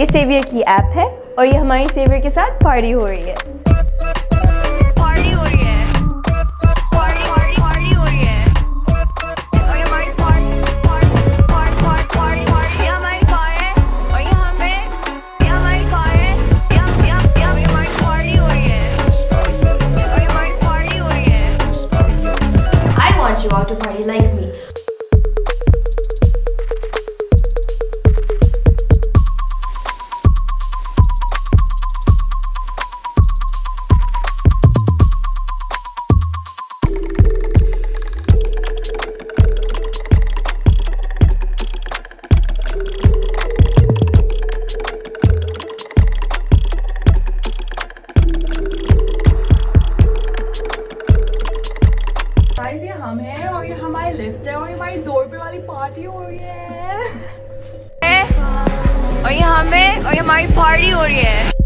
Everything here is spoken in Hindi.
ये सेवियर की ऐप है और ये हमारी सेवियर के साथ पार्टी हो रही है। पार्टी हो रही है, पार्टी हो रही है। और ये हमारी पार्टी हमारी कार है और यहाँ पे ये हमारी कार है, यहाँ हमारी पार्टी हो रही है और ये हमारी पार्टी हो रही है। I want you all to party like me. Guys, ये हम हैं और ये हमारी लिफ्ट है और ये हमारी 2 रुपए वाली पार्टी हो रही है। और ये हमें और ये हमारी पार्टी हो रही है।